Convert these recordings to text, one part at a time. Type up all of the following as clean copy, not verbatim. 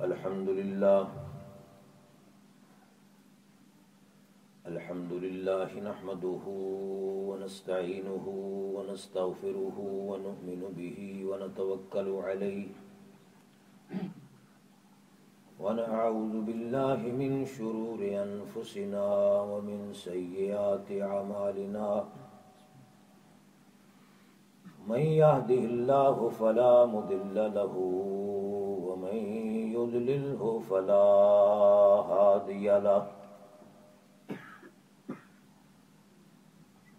الحمد لله نحمده ونستعينه ونستغفره ونؤمن به ونتوكل عليه ونعوذ بالله من شرور أنفسنا ومن سيئات أعمالنا من يهده الله فلا مضل له ومن يضلله فلا هادي له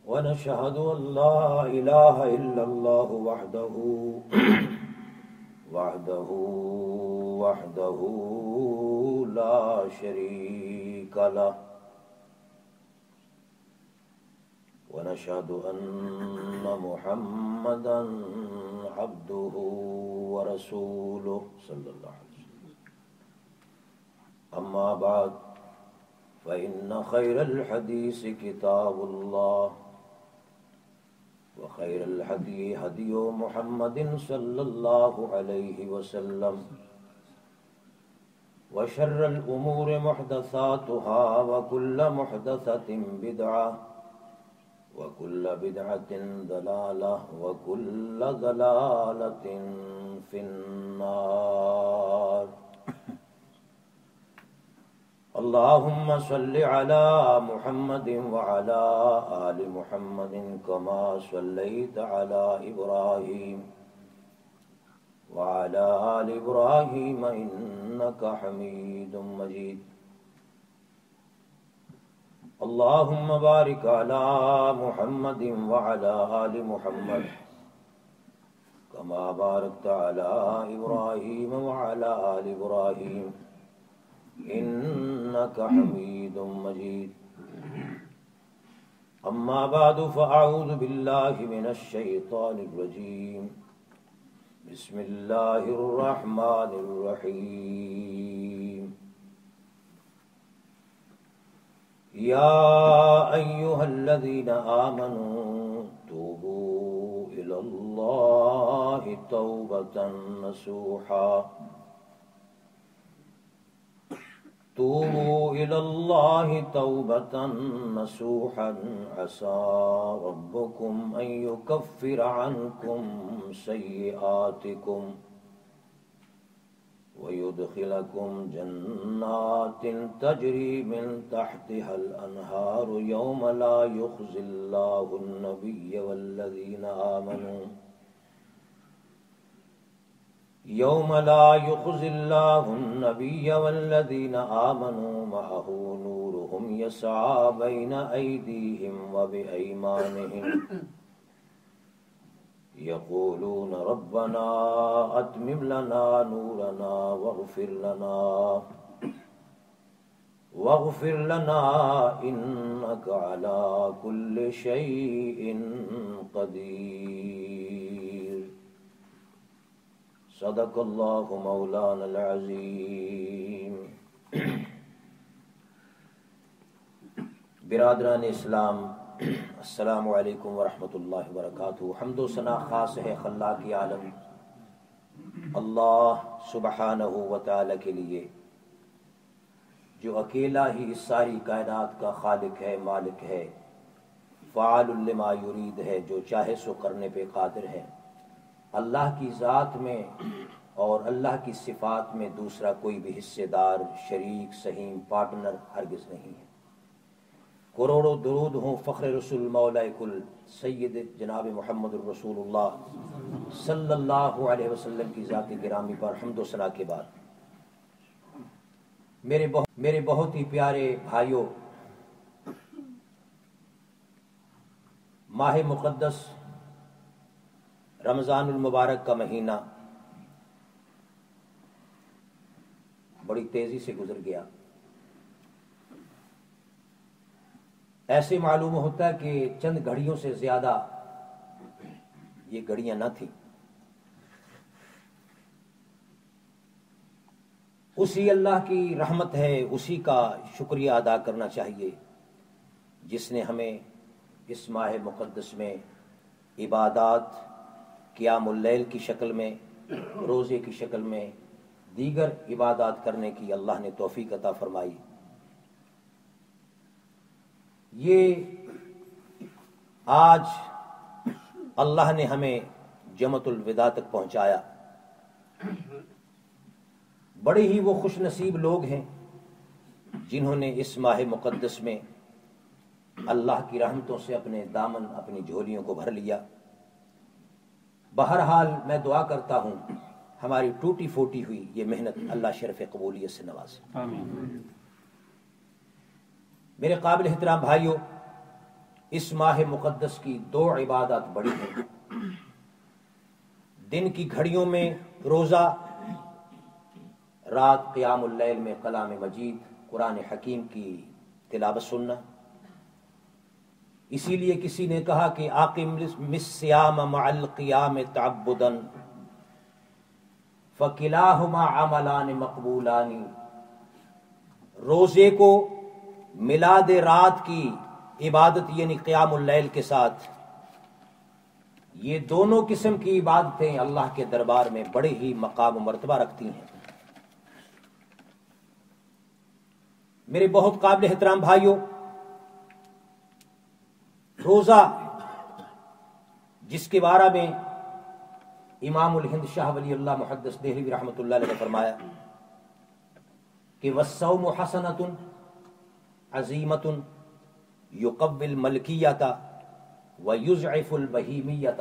ونشهد أن لا إله إلا الله وحده لا شريك له ونشهد أن محمدا عبده ورسوله صلى الله عليه وسلم أما بعد فإن خير الحديث كتاب الله وخير الهدي هدي محمد صلى الله عليه وسلم وشر الأمور محدثاتها وكل محدثة بدعة وكل بدعة ضلالة وكل ضلالة في النار اللهم صل على محمد وعلى آل محمد كما صليت على إبراهيم وعلى آل إبراهيم إنك حميد مجيد اللهم بارك على محمد وعلى آل محمد كما باركت على إبراهيم وعلى آل إبراهيم إنك حميد مجيد أما بعد فأعوذ بالله من الشيطان الرجيم بسم الله الرحمن الرحيم يا أيها الذين آمنوا توبوا إلى الله توبة نصوحا توبوا إلى الله توبة نصوحا عسى ربكم أن يكفر عنكم سيئاتكم ويدخلكم جنات تجري من تحتها الأنهار يوم لا يخزي الله النبي والذين آمنوا يوم لا يخزي الله النبي والذين آمنوا معه نورهم يسعى بين أيديهم وبأيمانهم يقولون ربنا أتمم لنا نورنا واغفر لنا إنك على كل شيء قدير صدق اللہ مولانا العظیم۔ برادران اسلام، السلام علیکم ورحمۃ اللہ وبرکاتہ۔ حمد و ثنا خاص ہے خلاق عالم اللہ سبحانہ و تعالی کے لیے، جو اکیلا ہی اس ساری کائنات کا خالق ہے، مالک ہے، فعال لما یرید ہے، جو چاہے سو کرنے پہ قادر ہے۔ اللہ کی ذات میں اور اللہ کی صفات میں دوسرا کوئی بھی حصے دار، شریک، سہیم، پارٹنر ہرگز نہیں ہے۔ کروڑوں درود ہوں فخر رسول مولا کل سید جناب محمد الرسول اللہ صلی اللہ علیہ وسلم کی ذات گرامی پر حمد و ثنا کے بعد میرے بہت ہی پیارے بھائیوں، ماہ مقدس رمضان المبارک کا مہینہ بڑی تیزی سے گزر گیا۔ ایسے معلوم ہوتا ہے کہ چند گھڑیوں سے زیادہ یہ گھڑیاں نہ تھیں۔ اسی اللہ کی رحمت ہے، اسی کا شکریہ ادا کرنا چاہیے جس نے ہمیں اس ماہ مقدس میں عبادات، قیام اللیل کی شکل میں، روزے کی شکل میں، دیگر عبادات کرنے کی اللہ نے توفیق عطا فرمائی۔ یہ آج اللہ نے ہمیں جمعۃ الوداع تک پہنچایا۔ بڑے ہی وہ خوش نصیب لوگ ہیں جنہوں نے اس ماہ مقدس میں اللہ کی رحمتوں سے اپنے دامن، اپنی جھولیوں کو بھر لیا۔ بہرحال میں دعا کرتا ہوں ہماری ٹوٹی پھوٹی ہوئی یہ محنت اللہ شرف قبولیت سے نوازے۔ آمین۔ میرے قابل احترام بھائیوں، اس ماہ مقدس کی 2 عبادات بڑی ہیں۔ دن کی گھڑیوں میں روزہ، رات قیام اللیل میں کلام مجید قرآن حکیم کی تلاوت سننا۔ اسی لیے کسی نے کہا کہ اقم الصیام مع القیام تعبدا فکلاہما عملان مقبولان، روزے کو میلاد رات کی عبادت یعنی قیام اللیل کے ساتھ، یہ دونوں قسم کی عبادتیں اللہ کے دربار میں بڑے ہی مقام و مرتبہ رکھتی ہیں۔ میرے بہت قابل احترام بھائیوں، روزہ جس کے بارے میں امام الہند شاہ ولی اللہ محدث دہلوی رحمۃ اللہ علیہ نے فرمایا کہ والصوم حسنۃ عظیمۃ یقوی الملکیۃ ویضعف البہیمیۃ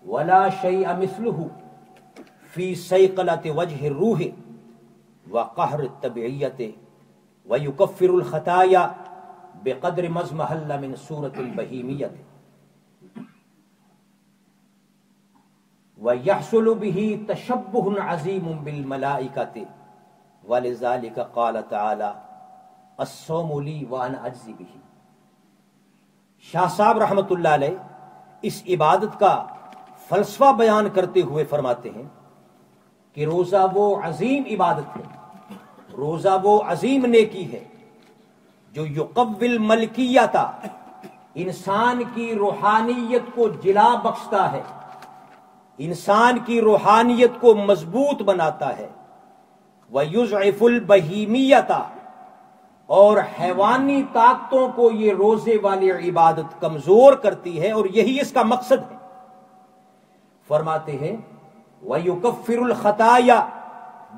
ولا شیء مثلہ فی صیقلۃ وجہ الروح وقہر الطبیعیۃ ویکفر الخطایا بقدر ما اضمحل من صورۃ البہیمیۃ وَيَحْصُلُ بِهِ تَشَبُّهٌ عَظِيمٌ بِالْمَلَائِكَةِ وَلِذَلِكَ قَالَ تَعَالَى الصَّوْمُ لِي وَأَنَا أَجْزِي بِهِ۔ شاہ صاحب رحمت اللہ علیہ اس عبادت کا فلسفہ بیان کرتے ہوئے فرماتے ہیں کہ روزہ وہ عظیم عبادت ہے، روزہ وہ عظیم نیکی ہے جو یقوی الملکیۃ، انسان کی روحانیت کو جلا بخشتا ہے، انسان کی روحانیت کو مضبوط بناتا ہے، وَيُضْعِفُ الْبَهِیمِیَّةَ، اور حیوانی طاقتوں کو یہ روزے والی عبادت کمزور کرتی ہے، اور یہی اس کا مقصد ہے۔ فرماتے ہیں وَيُكَفِّرُ الْخَطَايَا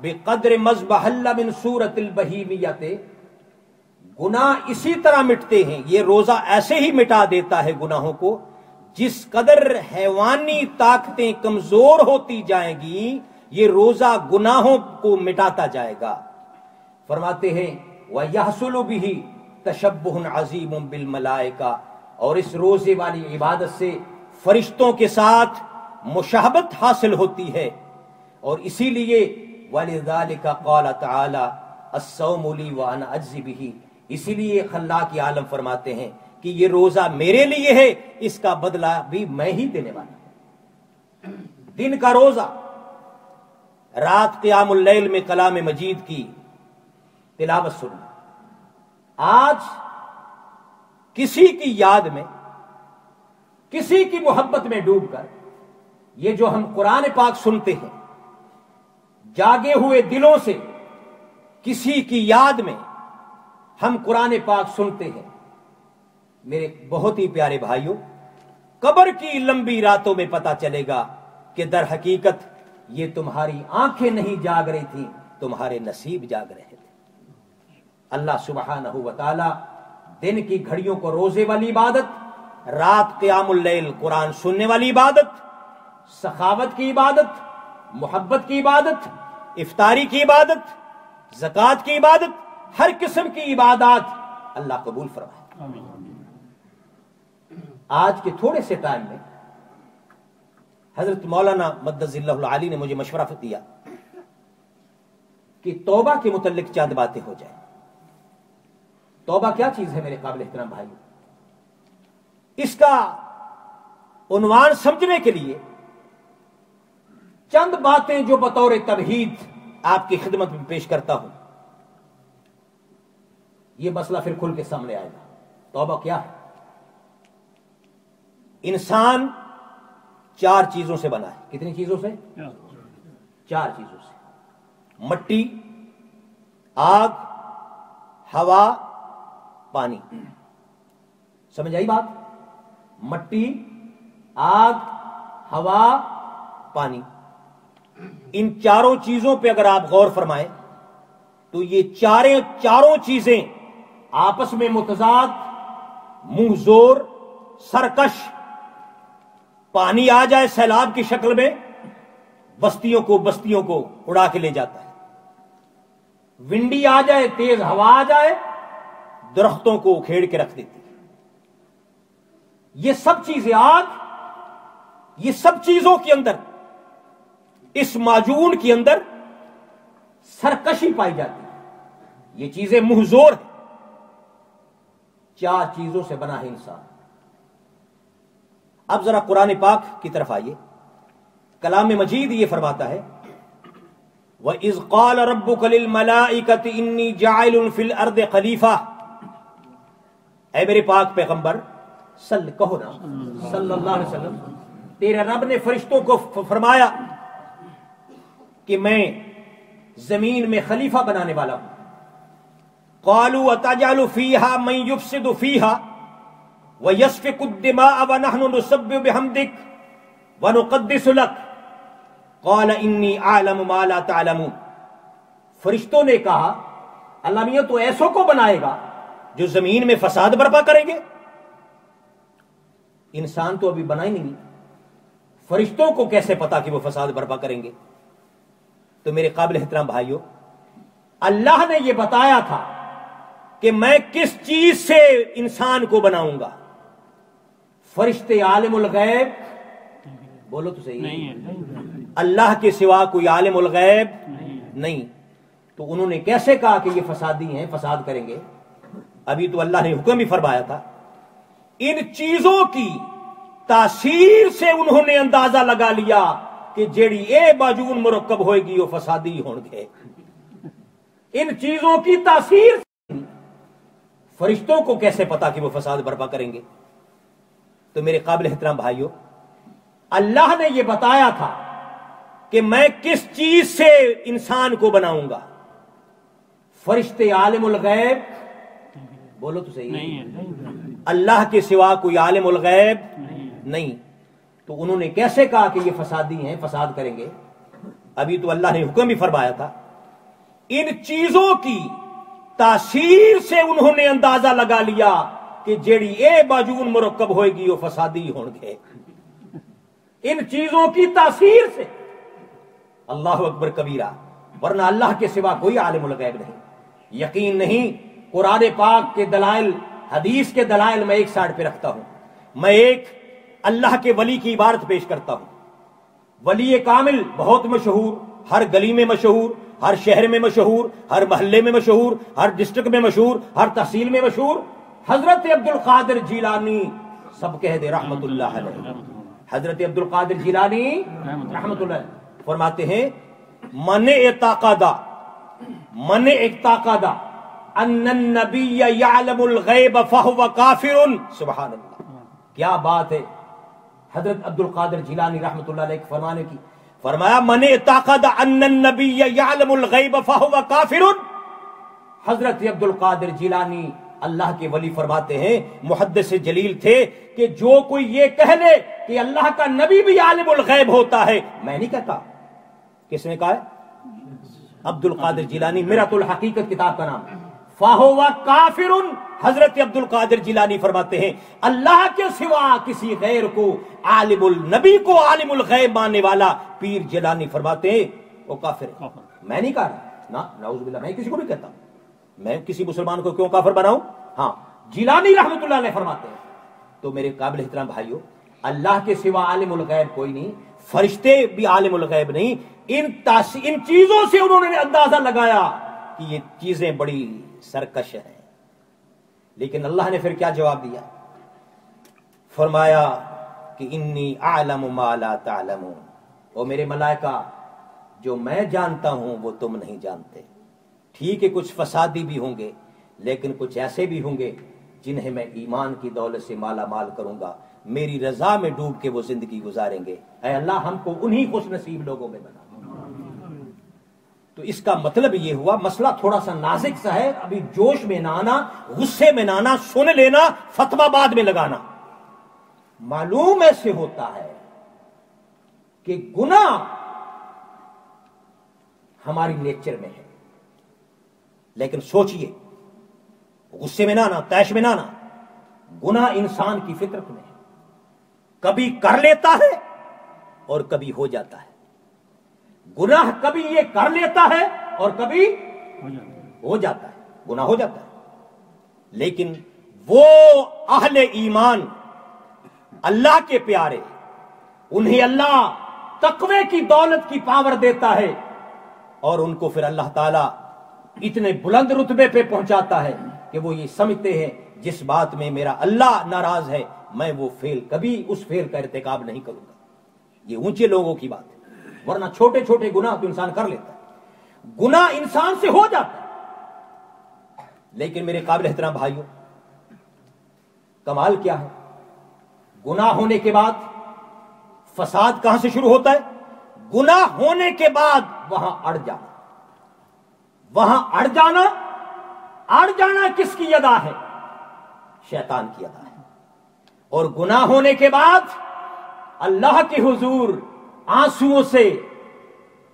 بِقَدْرِ مَا اضْمَحَلَّ مِنْ صُورَةِ الْبَهِیمِیَّةِ، گناہ اسی طرح مٹتے ہیں، یہ روزہ ایسے ہی مٹا دیتا ہے گناہوں کو جس قدر حیوانی طاقتیں کمزور ہوتی جائیں گی، یہ روزہ گناہوں کو مٹاتا جائے گا۔ فرماتے ہیں وَيَحْصُلُ بِهِ تَشَبُّهٌ عَظِيمٌ بِالْمَلَائِكَةِ، اور اس روزے والی عبادت سے فرشتوں کے ساتھ مشابہت حاصل ہوتی ہے، اور اسی لیے وَلِذَلِكَ قَالَ تَعَالَى الصَّوْمُ لِي وَأَنَا أَجْزِي بِهِ، اسی لیے خلاق عالم فرماتے ہیں کہ یہ روزہ میرے لیے ہے، اس کا بدلہ بھی میں ہی دینے والا ہوں۔ دن کا روزہ، رات قیام اللیل میں کلام مجید کی تلاوت سننا۔ آج کسی کی یاد میں، کسی کی محبت میں ڈوب کر یہ جو ہم قرآن پاک سنتے ہیں، جاگے ہوئے دلوں سے کسی کی یاد میں ہم قرآن پاک سنتے ہیں، میرے بہت ہی پیارے بھائیوں، قبر کی لمبی راتوں میں پتہ چلے گا کہ در حقیقت یہ تمہاری آنکھیں نہیں جاگ رہی تھیں، تمہارے نصیب جاگ رہے تھے۔ اللہ سبحانہ و تعالی دن کی گھڑیوں کو روزے والی عبادت، رات قیام اللیل قرآن سننے والی عبادت، سخاوت کی عبادت، محبت کی عبادت، افطاری کی عبادت، زکوٰۃ کی عبادت، ہر قسم کی عبادات اللہ قبول فرمائے۔ آج کے تھوڑے سے ٹائم میں حضرت مولانا مدظ اللہ العالی نے مجھے مشورہ دیا کہ توبہ کے متعلق چند باتیں ہو جائیں۔ توبہ کیا چیز ہے میرے قابل احترام بھائی؟ اس کا عنوان سمجھنے کے لیے چند باتیں جو بطور تمہید آپ کی خدمت میں پیش کرتا ہوں، یہ مسئلہ پھر کھل کے سامنے آئے گا۔ توبہ کیا ہے؟ انسان 4 چیزوں سے بنا ہے۔ کتنی چیزوں سے؟ 4 چیزوں سے۔ مٹی، آگ، ہوا، پانی. سمجھ آئی بات؟ مٹی، آگ، ہوا، پانی. ان چاروں چیزوں پہ اگر آپ غور فرمائیں تو یہ چاروں چیزیں آپس میں متضاد، منہ زور، سرکش. پانی آ جائے سیلاب کی شکل میں، بستیوں کو اڑا کے لے جاتا ہے. ونڈی آ جائے، تیز ہوا آ جائے، درختوں کو اکھیڑ کے رکھ دیتی ہے. یہ سب چیزیں، آگ، یہ سب چیزوں کے اندر، اس معجون کے اندر سرکشی پائی جاتی ہے. یہ چیزیں منہ زور ہیں. 4 چیزوں سے بنا ہے انسان. اب ذرا قرآن پاک کی طرف آئیے. کلام مجید یہ فرماتا ہے وَإِذْ قَالَ رَبُّكَ لِلْمَلَائِكَةِ إِنِّي جَاعِلٌ فِي الْأَرْضِ خَلِيفَةً. اے میرے پاک پیغمبر کہو نا صلی اللہ علیہ وسلم، تیرے رب نے فرشتوں کو فرمایا کہ میں زمین میں خلیفہ بنانے والا ہوں. قالوا وتجعل فيها من يفسد فيها ويسفك الدماء ونحن نسبح بحمدك ونقدس لك قال اني اعلم ما لا تعلمون. فرشتوں نے کہا اللہ میاں تو ایسوں کو بنائے گا جو زمین میں فساد برپا کریں گے. انسان تو ابھی بنا ہی نہیں، فرشتوں کو کیسے پتا کہ وہ فساد برپا کریں گے؟ تو میرے قابل احترام بھائیوں، اللہ نے یہ بتایا تھا کہ میں کس چیز سے انسان کو بناؤں گا. فرشتے عالم الغیب، بولو تو صحیح، اللہ کے سوا کوئی عالم الغیب نہیں. تو انہوں نے کیسے کہا کہ یہ فسادی ہیں، فساد کریں گے؟ ابھی تو اللہ نے حکم ہی فرمایا تھا. ان چیزوں کی تاثیر سے انہوں نے اندازہ لگا لیا کہ جیڑی اے باجون مرکب ہوئے گی وہ فسادی ہون گے. ان چیزوں کی تاثیر سے فرشتوں کو کیسے پتا کہ وہ فساد برپا کریں گے؟ تو میرے قابل احترام بھائیوں، اللہ نے یہ بتایا تھا کہ میں کس چیز سے انسان کو بناؤں گا. فرشتے عالم الغیب، بولو تو صحیح، اللہ کے سوا کوئی عالم الغیب نہیں. تو انہوں نے کیسے کہا کہ یہ فسادی ہیں، فساد کریں گے؟ ابھی تو اللہ نے حکم ہی فرمایا تھا. ان چیزوں کی تاثیر سے انہوں نے اندازہ لگا لیا کہ جیڑی اے باجون مرکب ہوئے گی وہ فسادی ہون گے. ان چیزوں کی تاثیر سے. اللہ اکبر کبیرہ. ورنہ اللہ کے سوا کوئی عالم الغیب نہیں. یقین نہیں، قرآن پاک کے دلائل، حدیث کے دلائل میں ایک سائڈ پہ رکھتا ہوں. میں ایک اللہ کے ولی کی عبارت پیش کرتا ہوں. ولی کامل بہت مشہور، ہر گلی میں مشہور، ہر شہر میں مشہور، ہر محلے میں مشہور، ہر ڈسٹرکٹ میں مشہور، ہر تحصیل میں مشہور، حضرت عبد القادر جیلانی. سب کہہ دے رحمت اللہ علیہ. حضرت عبد القادر جیلانی رحمت اللہ علیہ فرماتے ہیں من اعتقد ان النبی یعلم الغیب فہو کافر. سبحان اللہ، کیا بات ہے. حضرت عبد القادر جیلانی رحمت اللہ علیہ فرمانے کی، فرمایا من اعتقد ان النبی یعلم الغیب فہو کافر. حضرت عبد القادر جیلانی اللہ کے ولی فرماتے ہیں، محدث جلیل تھے، کہ جو کوئی یہ کہہ لے کہ اللہ کا نبی بھی عالم الغیب ہوتا ہے، میں نہیں کہتا. کس نے کہا ہے؟ عبد القادر جیلانی. میرۃ الحقیقت کتاب کا نام. فَهُوَ کافر. حضرت عبد القادر جیلانی فرماتے ہیں اللہ کے سوا کسی غیر کو، عالم النبی کو عالم الغیب ماننے والا پیر جیلانی فرماتے ہیں وہ کافر ہے. میں نہیں کہا نا، نعوذ باللہ، میں کسی کو نہیں کہتا. میں کسی مسلمان کو کیوں کافر بناؤں؟ ہاں، جیلانی رحمت اللہ علیہ فرماتے ہیں. تو میرے قابل احترام بھائیوں، اللہ کے سوا عالم الغیب کوئی نہیں، فرشتے بھی عالم الغیب نہیں. ان چیزوں سے انہوں نے اندازہ لگایا کہ یہ چیزیں بڑی سرکش ہیں. لیکن اللہ نے پھر کیا جواب دیا؟ فرمایا کہ انی اعلم ما لا تعلمون. او میرے ملائکہ، جو میں جانتا ہوں وہ تم نہیں جانتے. ٹھیک ہے، کچھ فسادی بھی ہوں گے، لیکن کچھ ایسے بھی ہوں گے جنہیں میں ایمان کی دولت سے مالا مال کروں گا، میری رضا میں ڈوب کے وہ زندگی گزاریں گے. اے اللہ، ہم کو انہی خوش نصیب لوگوں میں بنا. تو اس کا مطلب یہ ہوا مسئلہ تھوڑا سا نازک سا ہے، ابھی جوش میں نہ آنا، غصے میں نہ آنا، سن لینا، فتویٰ بعد میں لگانا۔ معلوم ایسے ہوتا ہے کہ گناہ ہماری نیچر میں ہے، لیکن سوچئے، غصے میں نہ آنا، طیش میں نہ آنا، گناہ انسان کی فطرت میں ہے، کبھی کر لیتا ہے اور کبھی ہو جاتا ہے۔ گناہ کبھی یہ کر لیتا ہے اور کبھی ہو جاتا ہے، گناہ ہو جاتا ہے۔ لیکن وہ اہل ایمان، اللہ کے پیارے، انہیں اللہ تقوی کی دولت کی پاور دیتا ہے اور ان کو پھر اللہ تعالیٰ اتنے بلند رتبے پہ پہنچاتا ہے کہ وہ یہ سمجھتے ہیں جس بات میں میرا اللہ ناراض ہے میں وہ فعل کبھی اس فعل کا ارتکاب نہیں کروں گا۔ یہ اونچے لوگوں کی بات ہے، ورنہ چھوٹے چھوٹے گناہ تو انسان کر لیتا ہے، گناہ انسان سے ہو جاتا ہے۔ لیکن میرے قابل احترام بھائیوں، کمال کیا ہے، گناہ ہونے کے بعد فساد کہاں سے شروع ہوتا ہے؟ گناہ ہونے کے بعد وہاں اڑ جانا۔ وہاں اڑ جانا، اڑ جانا کس کی ادا ہے؟ شیطان کی ادا ہے۔ اور گناہ ہونے کے بعد اللہ کے حضور آنسوؤں سے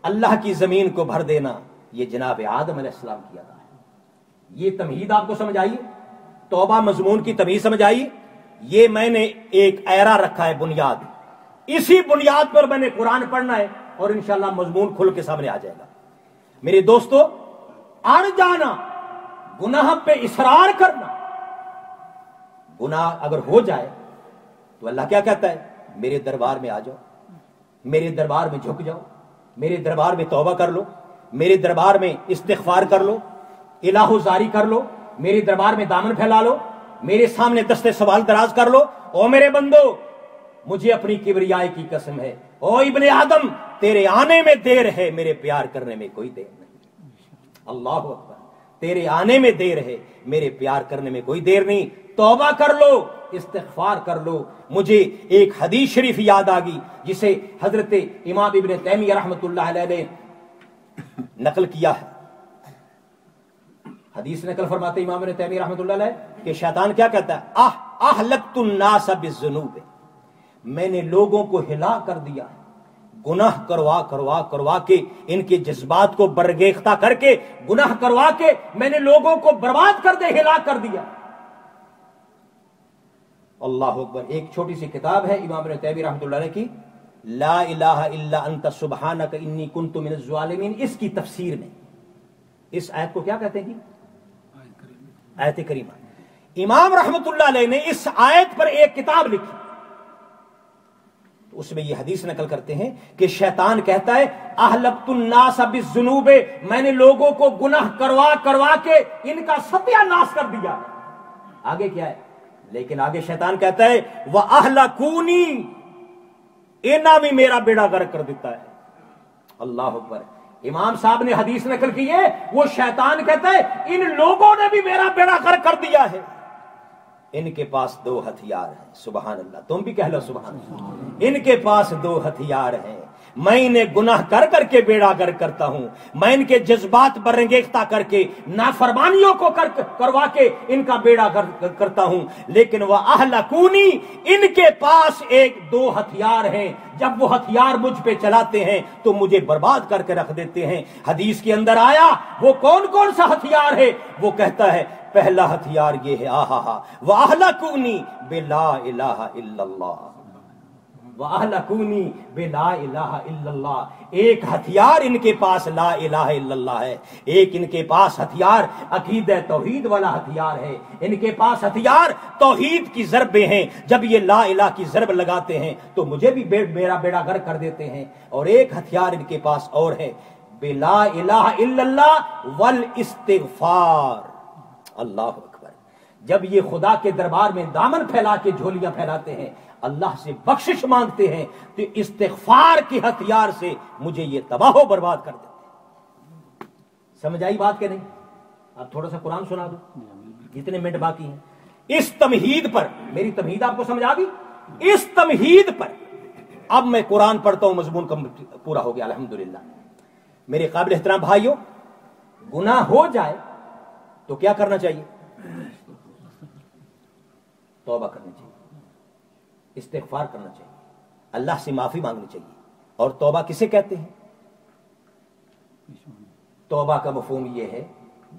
اللہ کی زمین کو بھر دینا، یہ جناب آدم علیہ السلام کی ادا ہے۔ یہ تمہید آپ کو سمجھ آئی؟ توبہ مضمون کی تمہید سمجھ آئی؟ یہ میں نے ایک ایرا رکھا ہے، بنیاد، اسی بنیاد پر میں نے قرآن پڑھنا ہے اور انشاءاللہ مضمون کھل کے سامنے آ جائے گا۔ میرے دوستو، اڑ جانا، گناہ پہ اصرار کرنا، گناہ اگر ہو جائے تو اللہ کیا کہتا ہے؟ میرے دربار میں آ جاؤ، میرے دربار میں جھک جاؤ، میرے دربار میں توبہ کر لو، میرے دربار میں استغفار کر لو، الہ زاری کر لو، میرے دربار میں دامن پھیلا لو، میرے سامنے دستے سوال دراز کر لو۔ او میرے بندو، مجھے اپنی کبریائی کی قسم ہے، او ابن آدم، تیرے آنے میں دیر ہے، میرے پیار کرنے میں کوئی دیر نہیں۔ اللہ اکبر، تیرے آنے میں دیر ہے، میرے پیار کرنے میں کوئی دیر نہیں۔ توبہ کر لو، استغفار کر لو۔ مجھے ایک حدیث شریف یاد آ گئی جسے حضرت امام ابن تیمیہ رحمۃ اللہ علیہ نے نقل کیا ہے۔ حدیث نقل فرماتے امام ابن تیمیہ رحمۃ اللہ علیہ کہ شیطان کیا کہتا ہے؟ اہلکت الناس بالذنوب، میں نے لوگوں کو ہلا کر دیا ہے، گناہ کروا کروا کروا کے، ان کے جذبات کو برگیختہ کر کے، گناہ کروا کے میں نے لوگوں کو برباد کر دے، ہلاک کر دیا۔ اللہ اکبر۔ ایک چھوٹی سی کتاب ہے امام ابن تیمیہ رحمۃ اللہ علیہ کی، لا الہ الا انت سبحانک انی کنت من الظالمین، اس کی تفسیر میں اس آیت کو کیا کہتے ہیں؟ آیت کریمہ۔ امام رحمۃ اللہ علیہ نے اس آیت پر ایک کتاب لکھی، اس میں یہ حدیث نقل کرتے ہیں کہ شیطان کہتا ہے اہلکت الناس بالذنوب، میں نے لوگوں کو گناہ کروا کروا کے ان کا ستیہ ناش کر دیا۔ آگے کیا ہے؟ لیکن آگے شیطان کہتا ہے وَأَهْلَكُونِي، انہاں بھی میرا بیڑا غرق کر دیتا ہے۔ اللہ اکبر۔ امام صاحب نے حدیث نقل کی ہے، وہ شیطان کہتا ہے ان لوگوں نے بھی میرا بیڑا غرق کر دیا ہے۔ ان کے پاس دو ہتھیار ہیں، سبحان اللہ، تم بھی کہہ لو سبحان اللہ۔ ان کے پاس دو ہتھیار ہیں، میں انہیں گناہ کر کر کے بیڑا غرق کرتا ہوں، میں ان کے جذبات برانگیختہ کر کے، نافرمانیوں کو کروا کے ان کا بیڑا غرق کرتا ہوں، لیکن وہ اہلکونی، ان کے پاس ایک دو ہتھیار ہیں، جب وہ ہتھیار مجھ پہ چلاتے ہیں تو مجھے برباد کر کے رکھ دیتے ہیں۔ حدیث کے اندر آیا وہ کون کون سا ہتھیار ہے؟ وہ کہتا ہے پہلا ہتھیار یہ ہے، وَأَهْلَكُونِي بِلَا إِلَهَ إِلَّا اللَّهُ، وَأَهْلَكُونِي بِلَا إِلَهَ إِلَّا اللَّهُ۔ ایک ہتھیار ان کے پاس لا الہ الا اللہ ہے، ایک ان کے پاس ہتھیار عقیدہ توحید والا ہتھیار ہے، ان کے پاس ہتھیار توحید کی ضربیں ہیں، جب یہ لا الہ کی ضرب لگاتے ہیں تو مجھے بھی میرا بیڑا غرق کر دیتے ہیں۔ اور ایک ہتھیار ان کے پاس اور ہے، بلا الہ الا اللہ والاستغفار۔ اللہ اکبر۔ جب یہ خدا کے دربار میں دامن پھیلا کے جھولیاں پھیلاتے ہیں، اللہ سے بخشش مانگتے ہیں، تو استغفار کے ہتھیار سے مجھے یہ تباہ و برباد کر دیتے ہیں۔ سمجھ آئی بات کہ نہیں؟ اب تھوڑا سا قرآن سنا دو، جتنے منٹ باقی ہیں۔ اس تمہید پر، میری تمہید آپ کو سمجھ آ گئی؟ اس تمہید پر اب میں قرآن پڑھتا ہوں، مضمون پورا ہو گیا الحمدللہ۔ میرے قابل احترام بھائیوں، گناہ ہو جائے تو کیا کرنا چاہیے؟ توبہ کرنی چاہیے، استغفار کرنا چاہیے، اللہ سے معافی مانگنی چاہیے۔ اور توبہ کسے کہتے ہیں؟ توبہ کا مفہوم یہ ہے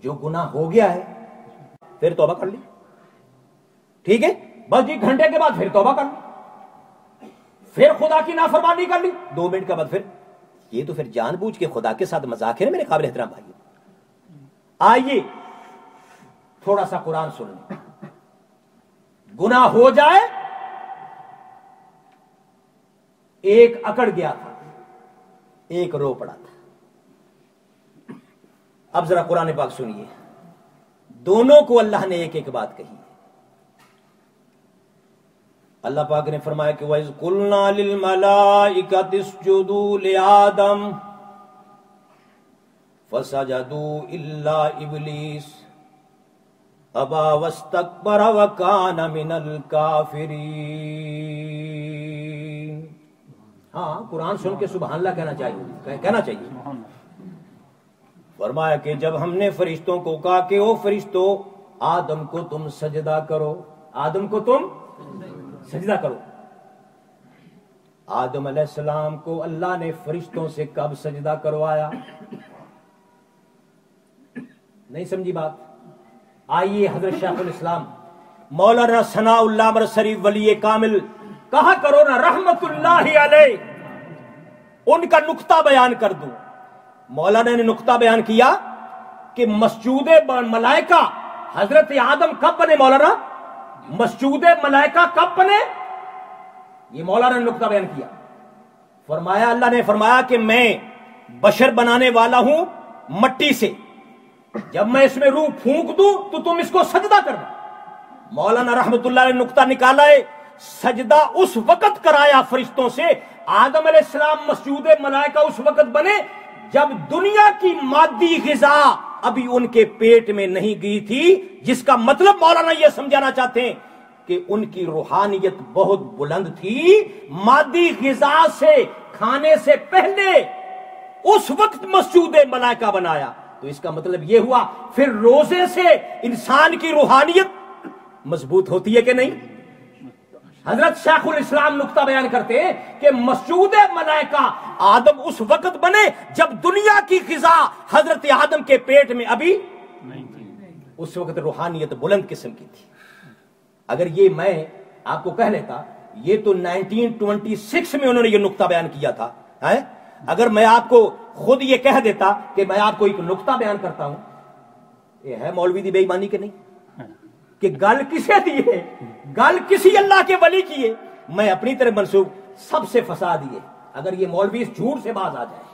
جو گناہ ہو گیا ہے پھر توبہ کر لی، ٹھیک ہے، بس 1 گھنٹے کے بعد پھر توبہ کر لی، پھر خدا کی نافرمانی کر لی 2 منٹ کے بعد پھر، یہ تو پھر جان بوجھ کے خدا کے ساتھ مذاق ہے نا میرے قابل احترام بھائی۔ آئیے تھوڑا سا قرآن سن لیں۔ گناہ ہو جائے، ایک اکڑ گیا تھا، ایک رو پڑا تھا۔ اب ذرا قرآن پاک سنیے، دونوں کو اللہ نے ایک ایک بات کہی ہے۔ اللہ پاک نے فرمایا کہ وَإِذْ قُلْنَا لِلْمَلَائِكَةِ اسْجُدُوا لِآدَمَ فَسَجَدُوا إِلَّا إِبْلِيسَ أَبَى وَاسْتَكْبَرَ وَكَانَ مِنَ الْكَافِرِينَ۔ ہاں، قرآن سن کے سبحان اللہ کہنا چاہیے۔ فرمایا کہ جب ہم نے فرشتوں کو کہا کہ او فرشتوں، آدم کو تم سجدہ کرو، آدم کو تم سجدہ کرو۔ آدم علیہ السلام کو اللہ نے فرشتوں سے کب سجدہ کروایا؟ نہیں سمجھی بات؟ آئیے حضرت شیخ الاسلام مولانا ثناء اللہ مرسری ولی کامل کہا کرو نا رحمت اللہ علیہ، ان کا نقطہ بیان کر دوں۔ مولانا نے نقطہ بیان کیا کہ مسجود ملائکہ حضرت آدم کب بنے؟ مولانا مسجود ملائکہ کب بنے؟ یہ مولانا نے نقطہ بیان کیا۔ فرمایا، اللہ نے فرمایا کہ میں بشر بنانے والا ہوں مٹی سے، جب میں اس میں روح پھونک دوں تو تم اس کو سجدہ کرنا۔ مولانا رحمت اللہ نے نقطہ نکالا ہے، سجدہ اس وقت کرایا فرشتوں سے، آدم علیہ السلام مسجود ملائکہ اس وقت بنے جب دنیا کی مادی غذا ابھی ان کے پیٹ میں نہیں گئی تھی، جس کا مطلب مولانا یہ سمجھانا چاہتے ہیں کہ ان کی روحانیت بہت بلند تھی۔ مادی غذا سے کھانے سے پہلے اس وقت مسجود ملائکہ بنایا، تو اس کا مطلب یہ ہوا پھر روزے سے انسان کی روحانیت مضبوط ہوتی ہے کہ نہیں؟ حضرت شیخ الاسلام نقطہ بیان کرتے ہیں کہ مسجود ملائکہ آدم اس وقت بنے جب دنیا کی غذا حضرت آدم کے پیٹ میں ابھی نہیں تھی، اس وقت روحانیت بلند قسم کی تھی۔ اگر یہ میں آپ کو کہہ لیتا، یہ تو 1926 میں انہوں نے یہ نقطہ بیان کیا تھا، اگر میں آپ کو خود یہ کہہ دیتا کہ میں آپ کو ایک نقطہ بیان کرتا ہوں، یہ ہے مولوی دی بے ایمانی کے نہیں کہ گل کسے دی ہے؟ گل کسی اللہ کے ولی کی ہے، میں اپنی طرف منسوب سب سے فساد دیے۔ اگر یہ مولوی اس جھوٹ سے باز آ جائے،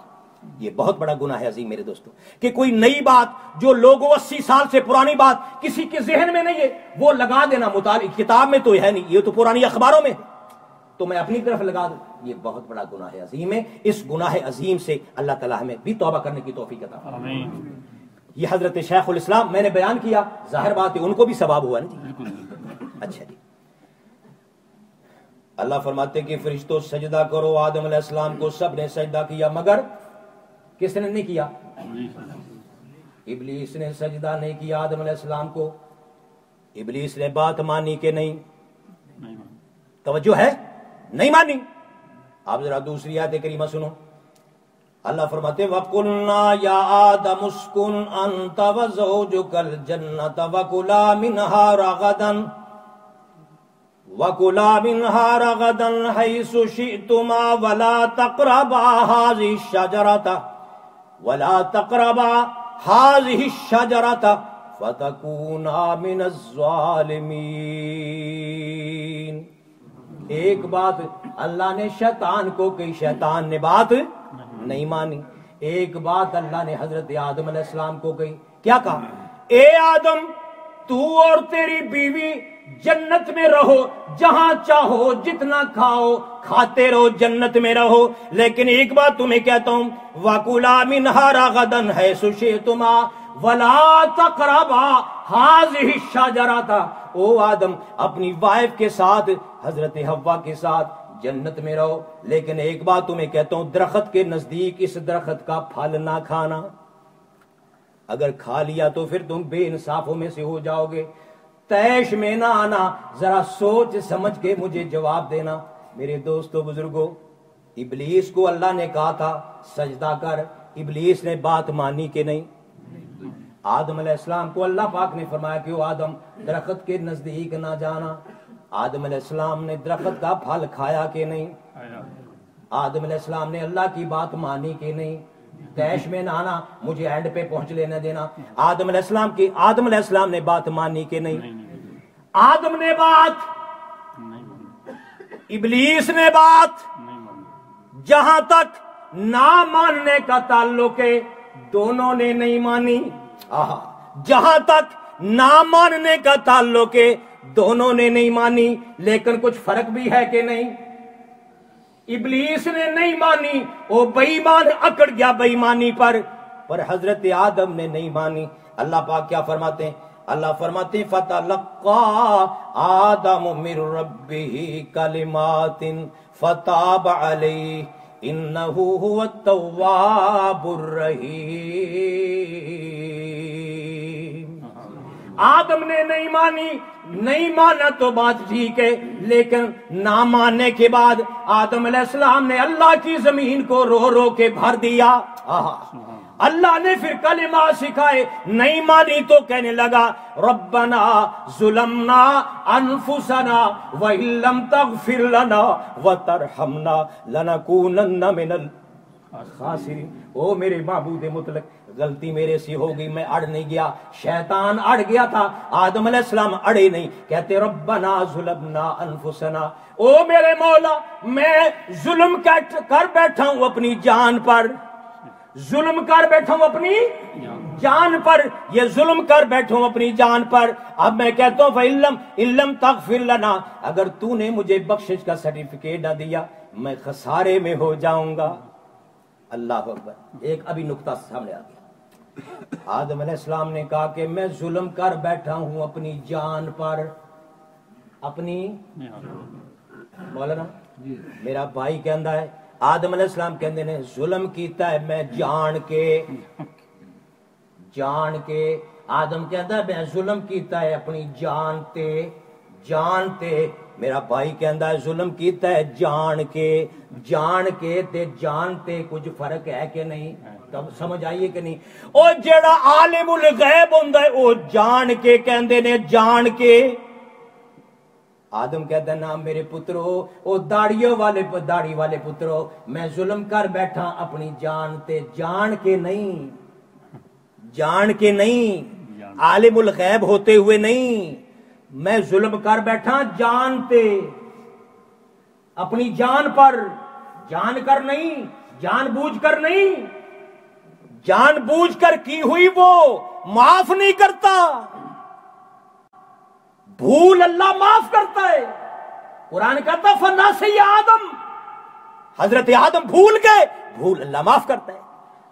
یہ بہت بڑا گناہ ہے عظیم میرے دوستوں، کہ کوئی نئی بات جو لوگوں 80 سال سے پرانی بات کسی کے ذہن میں نہیں ہے وہ لگا دینا، مطالعہ کتاب میں تو ہے نہیں، یہ تو پرانی اخباروں میں، تو میں اپنی طرف لگا دوں، یہ بہت بڑا گناہ عظیم ہے۔ اس گناہ عظیم سے اللہ تعالیٰ ہمیں بھی توبہ کرنے کی توفیق عطا فرمائے۔ یہ حضرت شیخ الاسلام میں نے بیان کیا، ظاہر بات ہے ان کو بھی ثواب ہوا نا جی۔ اچھا جی، اللہ فرماتے کہ فرشتوں سجدہ کرو، آدم علیہ السلام کو سب نے سجدہ کیا، مگر کس نے نہیں کیا؟ ابلیس نے سجدہ نہیں کیا آدم علیہ السلام کو۔ ابلیس نے بات مانی کہ نہیں؟ توجہ ہے، نہیں مانی۔ آپ ذرا دوسری آیت کریمہ سنو، اللہ فرماتے وَقُلْنَا يَا آدَمُ اسْكُنْ أَنْتَ وَزَوْجُكَ الْجَنَّةَ وَكُلَا مِنْهَا رَغَدًا حَيْثُ شِئْتُمَا وَلَا تَقْرَبَا هَٰذِهِ الشَّجَرَةَ فَتَكُونَا مِنَ الظَّالِمِينَ۔ ایک بات اللہ نے شیطان کو کہی، شیطان نے بات نہیں مانی۔ ایک بات اللہ نے حضرت آدم علیہ السلام کو کہی، کیا کہا؟ اے آدم، تو اور تیری بیوی جنت میں رہو، جہاں چاہو جتنا کھاؤ کھاتے رہو، جنت میں رہو، لیکن ایک بات تمہیں کہتا ہوں، وَكُلَا مِنْهَا رَغَدًا حَيْثُ شِئْتُمَا وَلَا تَقْرَبَا هَٰذِهِ الشَّجَرَةَ۔ او آدم، اپنی وائف کے ساتھ، حضرت حوا کے ساتھ جنت میں رہو، لیکن ایک بات تمہیں کہتا ہوں، درخت کے نزدیک اس درخت کا پھل نہ کھانا، اگر کھا لیا تو پھر تم بے انصافوں میں سے ہو جاؤ گے، تیش میں نہ آنا، ذرا سوچ سمجھ کے مجھے جواب دینا۔ میرے دوستو بزرگوں، ابلیس کو اللہ نے کہا تھا سجدہ کر، ابلیس نے بات مانی کہ نہیں؟ آدم علیہ السلام کو اللہ پاک نے فرمایا کہ آدم درخت کے نزدیک نہ جانا، آدم علیہ السلام نے درخت کا پھل کھایا کہ نہیں؟ آدم علیہ السلام نے اللہ کی بات مانی کہ نہیں؟ تیش میں نہ آنا، مجھے اینڈ پہ پہنچ لینے دینا، آدم علیہ السلام نے بات مانی کہ نہیں؟ آدم نے بات، ابلیس نے بات، جہاں تک نہ ماننے کا تعلق ہے دونوں نے نہیں مانی، جہاں تک نہ ماننے کا تعلق ہے دونوں نے نہیں مانی، لیکن کچھ فرق بھی ہے کہ نہیں؟ ابلیس نے نہیں مانی، وہ بے ایمان اکڑ گیا بے ایمانی پر حضرت آدم نے نہیں مانی۔ اللہ پاک کیا فرماتے ہیں؟ اللہ فرماتے ہیں فَتَلَقَّى آدَمُ مِن رَبِّهِ كَلِمَاتٍ فَتَابَ عَلَيْهِ إِنَّهُ هُوَ التَّوَّابُ الرَّحِيمُ۔ آدم نے نہیں مانی، نہیں مانا تو بات ٹھیک ہے، لیکن نہ ماننے کے بعد آدم علیہ السلام نے اللہ کی زمین کو رو رو کے بھر دیا۔ اللہ نے پھر کلمات سکھائے، نہیں مانی تو کہنے لگا ربنا ظلمنا انفسنا وان لم تغفر لنا وترحمنا لنکونن من الخاسرین۔ او میرے معبود مطلق، غلطی میرے سے ہو گئی، میں اڑ نہیں گیا، شیطان اڑ گیا تھا، آدم علیہ السلام اڑے نہیں، کہتے ربنا ظلمنا انفسنا، او میرے مولا میں ظلم کر بیٹھا ہوں اپنی جان پر، ظلم کر بیٹھا ہوں اپنی جان پر، یہ ظلم کر بیٹھا ہوں اپنی جان پر، اب میں کہتا ہوں فَإِن لَمْ تَغْفِرْ لَنَا، اگر تو نے مجھے بخشش کا سرٹیفکیٹ نہ دیا میں خسارے میں ہو جاؤں گا۔ اللہ اکبر۔ ایک ابھی نقطہ سامنے آ گیا، آدم علیہ السلام نے کہا کہ میں ظلم کر بیٹھا ہوں اپنی جان پر، اپنی مولانا میرا بھائی کہندا ہے، آدم علیہ السلام کہندے نے ظلم کیتا ہے میں جان کے، آدم کہندا ہے میں ظلم کیتا ہے اپنی جان تے، میرا بھائی کہندا ہے ظلم کیتا ہے جان کے تے جان تے کچھ فرق ہے کہ نہیں؟ تب سمجھ آئیے کہ نہیں؟ او جیڑا عالم الغیب ہوندا ہے او جان کے کہندے نے، جان کے۔ آدم کہتا ہے نا میرے پترو، او داڑھی والے پترو، میں ظلم کر بیٹھا اپنی جان تے، جان کے نہیں، عالم الغیب ہوتے ہوئے نہیں، میں ظلم کر بیٹھا جان تے، اپنی جان پر، جان کر نہیں، جان بوجھ کر نہیں، جان بوجھ کر کی ہوئی وہ معاف نہیں کرتا، بھول اللہ معاف کرتا ہے۔ قرآن کہتا فَنَسِیَ آدم، حضرت آدم بھول گئے، بھول اللہ معاف کرتا ہے۔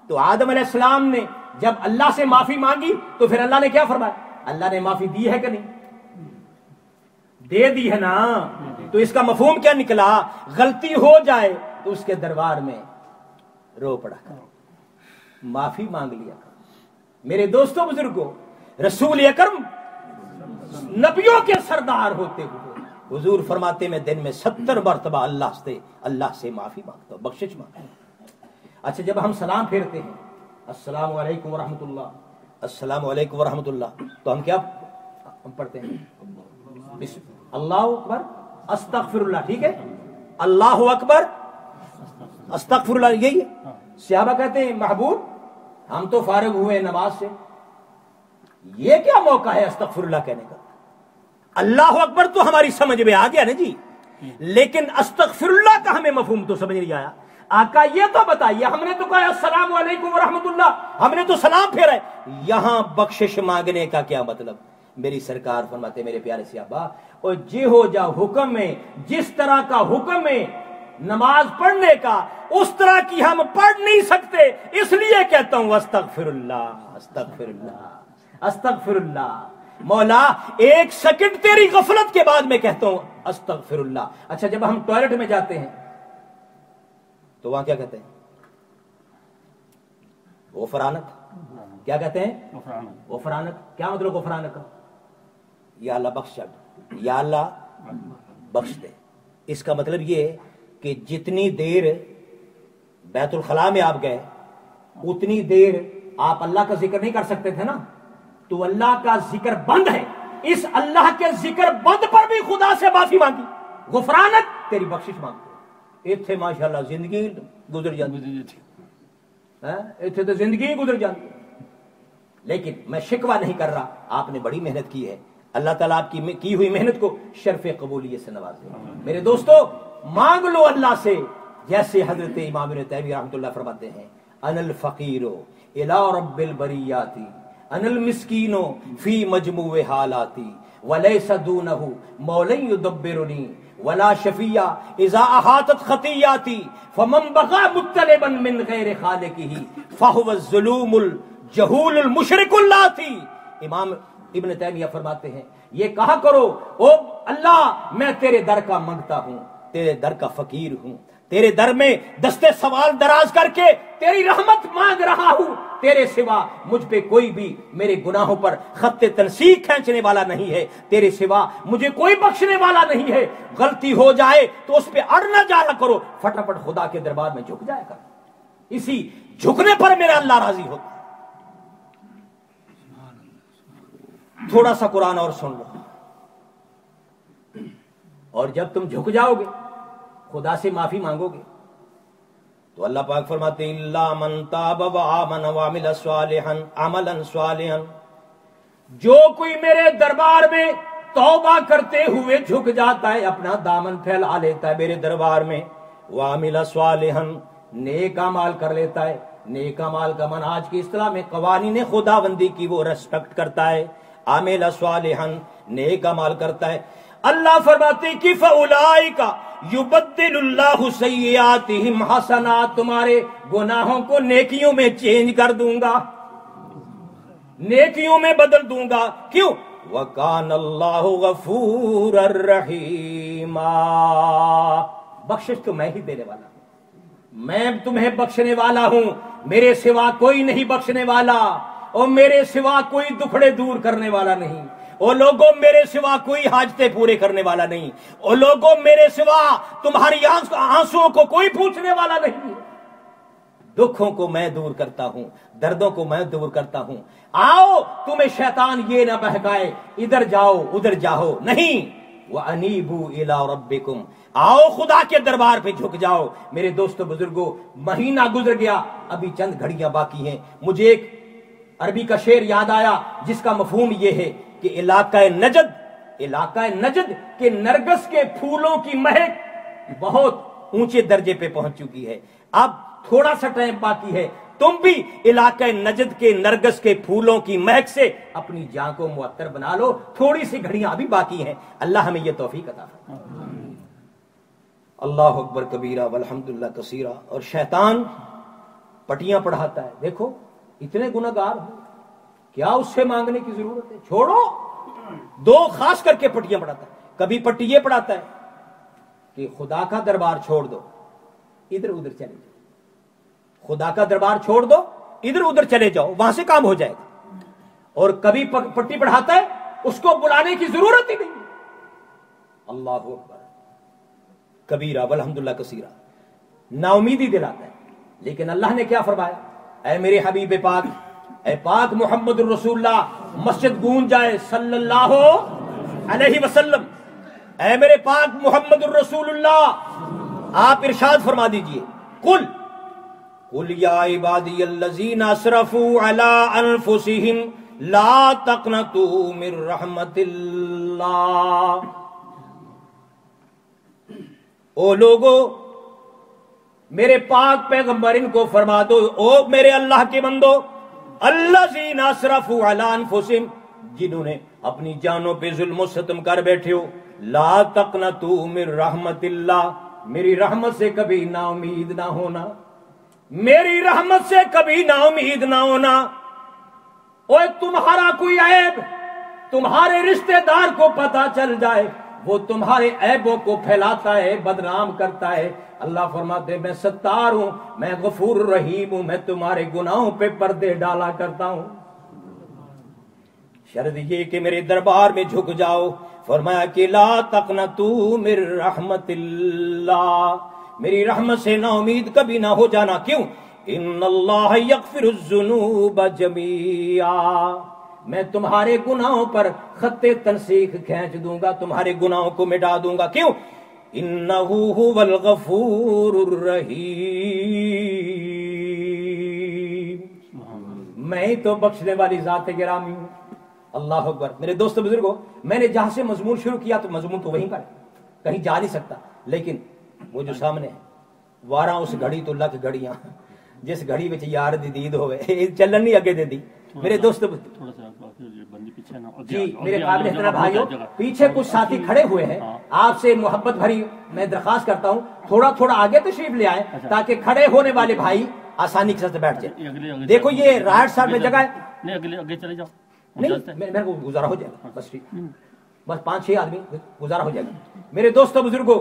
تو آدم علیہ السلام نے جب اللہ سے معافی مانگی تو پھر اللہ نے کیا فرمایا؟ اللہ نے معافی دی ہے کہ نہیں؟ دے دی ہے نا۔ تو اس کا مفہوم کیا نکلا؟ غلطی ہو جائے تو اس کے دربار میں رو پڑا کرو، معافی مانگ لیا کرو۔ میرے دوستوں بزرگوں، رسول اکرم نبیوں کے سردار ہوتے ہوئے حضور فرماتے میں دن میں 70 مرتبہ اللہ سے معافی مانگتا ہوں، بخشش مانگتا ہوں۔ اچھا جب ہم سلام پھیرتے ہیں السلام علیکم ورحمۃ اللہ، السلام علیکم ورحمۃ اللہ، تو ہم کیا پڑھتے ہیں؟ اللہ اکبر استغفر اللہ، ٹھیک ہے؟ اللہ اکبر استغفر اللہ، یہی ہے۔ صحابہ کہتے ہیں محبوب ہم تو فارغ ہوئے نماز سے، یہ کیا موقع ہے استغفر اللہ کہنے کا؟ اللہ اکبر تو ہماری سمجھ میں آ گیا نا جی، لیکن استغفر اللہ کا ہمیں مفہوم تو سمجھ نہیں آیا۔ آقا یہ تو بتائیے، ہم نے تو کہا السلام علیکم ورحمۃ اللہ، ہم نے تو سلام پھیرا ہے، یہاں بخشش مانگنے کا کیا مطلب؟ میری سرکار فرماتے میرے پیارے صحابہ، اور جی ہو جا حکم ہے، جس طرح کا حکم ہے نماز پڑھنے کا اس طرح کی ہم پڑھ نہیں سکتے، اس لیے کہتا ہوں استغفر اللہ استغفر اللہ استغفر اللہ۔ مولا ایک سیکنڈ تیری غفلت کے بعد میں کہتا ہوں استغفر اللہ. اچھا جب ہم ٹوائلٹ میں جاتے ہیں تو وہاں کیا کہتے ہیں؟ غفرانک. کیا کہتے ہیں؟ غفرانک. کیا مطلب غفرانک کا؟ یا اللہ بخش، یا اللہ بخش دے. اس کا مطلب یہ ہے کہ جتنی دیر بیت الخلاء میں آپ گئے اتنی دیر آپ اللہ کا ذکر نہیں کر سکتے تھے نا، تو اللہ کا ذکر بند ہے. اس اللہ کے ذکر بند پر بھی خدا سے معافی مانگی، غفرانک تیری بخشش مانگتے. اتنے ماشاءاللہ زندگی گزر جاتی، اتنے تو زندگی گزر جاتی. لیکن میں شکوہ نہیں کر رہا، آپ نے بڑی محنت کی ہے. اللہ تعالیٰ آپ کی ہوئی محنت کو شرف قبولیت سے نوازے. میرے دوستو مانگ لو اللہ سے، جیسے حضرت امام ابن تیمیہ رحمۃ اللہ فرماتے ہیں انا الفقیر الی رب البریات انا المسکین فی مجموع حالاتی ولیس دونہ مولا یدبرنی ولا شفیع اذا احاطت خطیاتی فمن بغى مطلبا من غیر خالقہ فهو الظلوم الجہول المشرک اللاتی. امام ابن تیمیہ فرماتے ہیں یہ کہا کرو او اللہ میں تیرے در کا منگتا ہوں، تیرے در کا فقیر ہوں، تیرے در میں دستے سوال دراز کر کے تیری رحمت مانگ رہا ہوں. تیرے سوا مجھ پہ کوئی بھی میرے گناہوں پر خط تنسیق کھینچنے والا نہیں ہے، تیرے سوا مجھے کوئی بخشنے والا نہیں ہے. غلطی ہو جائے تو اس پہ اڑ نہ جایا کرو، فٹافٹ خدا کے دربار میں جھک جایا کرو. اسی جھکنے پر میرا اللہ راضی ہوتا. تھوڑا سا قرآن اور سن لو، اور جب تم جھک جاؤ گے خدا سے معافی مانگو گے تو اللہ پاک فرماتے ہیں الا من تاب وآمن وعمل صالحا عملا صالحا. جو کوئی میرے دربار میں توبہ کرتے ہوئے جھک جاتا ہے، اپنا دامن پھیلا لیتا ہے میرے دربار میں، وعمل صالحا نیک اعمال کر لیتا ہے. نیک اعمال کا من آج کی اصطلاح میں قوانین خداوندی کی وہ ریسپیکٹ کرتا ہے، عامل صالحا نیک اعمال کرتا ہے. اللہ فرماتے کہ فاولئک یبدل اللہ سیئاتہم حسنات، تمہارے گناہوں کو نیکیوں میں چینج کر دوں گا، نیکیوں میں بدل دوں گا. کیوں؟ وکان اللہ غفورا رحیما. بخشش تو میں ہی دینے والا ہوں، میں تمہیں بخشنے والا ہوں، میرے سوا کوئی نہیں بخشنے والا، اور میرے سوا کوئی دکھڑے دور کرنے والا نہیں. او لوگوں میرے سوا کوئی حاجتیں پورے کرنے والا نہیں. او لوگوں میرے سوا تمہاری آنسوؤں کو کوئی پوچھنے والا نہیں. دکھوں کو میں دور کرتا ہوں، دردوں کو میں دور کرتا ہوں. آؤ تمہیں شیطان یہ نہ بہکائے ادھر جاؤ ادھر جاؤ، نہیں. وَأَنِيبُوا إِلَىٰ رَبِّكُمْ، آؤ خدا کے دربار پہ جھک جاؤ. میرے دوستو بزرگوں، مہینہ گزر گیا، ابھی چند گھڑیاں باقی ہیں. مجھے ایک عربی کا شعر یاد آیا جس کا مفہوم یہ ہے کہ علاقہ نجد کے نرگس کے پھولوں کی مہک بہت اونچے درجے پہ پہنچ چکی ہے. اب تھوڑا سا ٹائم باقی ہے، تم بھی علاقہ نجد کے نرگس کے پھولوں کی مہک سے اپنی جان کو معطر بنا لو. تھوڑی سی گھڑیاں ابھی باقی ہیں. اللہ ہمیں یہ توفیق عطا فرمائے. اللہ اکبر کبیرہ والحمدللہ کثیرہ. اور شیطان پٹیاں پڑھاتا ہے. دیکھو اتنے گنہگار ہو، کیا اس سے مانگنے کی ضرورت ہے؟ چھوڑو. دو خاص کر کے پٹیاں پڑھاتا ہے. کبھی پٹی یہ پڑھاتا ہے کہ خدا کا دربار چھوڑ دو، ادھر ادھر چلے جاؤ. خدا کا دربار چھوڑ دو، ادھر ادھر چلے جاؤ، وہاں سے کام ہو جائے گا. اور کبھی پٹی پڑھاتا ہے اس کو بلانے کی ضرورت ہی نہیں. اللہ اکبر کبیرہ والحمدللہ کثیرہ. نا امیدی دلاتا ہے. لیکن اللہ نے کیا فرمایا؟ اے میرے حبیب پاک، اے پاک محمد الرسول اللہ، مسجد گونج جائے صلی اللہ علیہ وسلم. اے میرے پاک محمد الرسول اللہ، آپ ارشاد فرما دیجئے قل یا عبادی الذین اسرفوا علی انفسہم لا تقنطوا من رحمت اللہ. او لوگو میرے پاک پیغمبر ان کو فرما دو، او میرے اللہ کے بندو، الذین اسرفوا علی انفسہم، جنہوں نے اپنی جانوں پہ ظلم و ستم کر بیٹھے ہو، لا تقنطوا من رحمت اللہ، میری رحمت سے کبھی نا امید نہ ہونا، میری رحمت سے کبھی نا امید نہ ہونا. اوے تمہارا کوئی عیب، تمہارے رشتہ دار کو پتا چل جائے وہ تمہارے عیبوں کو پھیلاتا ہے، بدنام کرتا ہے۔ اللہ فرماتے میں ستار ہوں، میں غفور رحیم ہوں، میں تمہارے گناہوں پہ پردے ڈالا کرتا ہوں، شرط یہ کہ میرے دربار میں جھک جاؤ۔ فرمایا کہ لا تقنطوا من رحمت اللہ، میری رحمت سے نا امید کبھی نہ ہو جانا۔ کیوں؟ ان اللہ یغفر الذنوب جميعا، میں تمہارے گناہوں پر خط تنسیخ کھینچ دوں گا، تمہارے گناہوں کو مٹا دوں گا۔ کیوں؟ انہ هو الغفور الرحیم، میں تو بخشنے والی ذات گرامی ہوں۔ اللہ اکبر۔ میرے دوست بزرگوں، میں نے جہاں سے مضمون شروع کیا تو مضمون تو وہیں پر ہے، کہیں جا نہیں سکتا، لیکن وہ جو سامنے ہے وارا اس گھڑی تو لکھ گھڑیاں، جس گھڑی وچ یار دی دید ہوئے چلن نہیں اگے دیندی۔ میرے دوست جی، میرے قابل احترام بھائیوں، پیچھے کچھ ساتھی کھڑے ہوئے ہیں، آپ سے محبت بھری میں درخواست کرتا ہوں تھوڑا تھوڑا آگے تشریف لے آئیں تاکہ کھڑے ہونے والے بھائی آسانی کے ساتھ بیٹھ جائیں۔ دیکھو یہ رائٹ سائڈ میں جگہ ہے، نہیں اگلے چلے جاؤ، نہیں میرے کو گزارا ہو جائے گا، بس ٹھیک، بس 5-6 آدمی گزارا ہو جائے گا۔ میرے دوستو بزرگوں،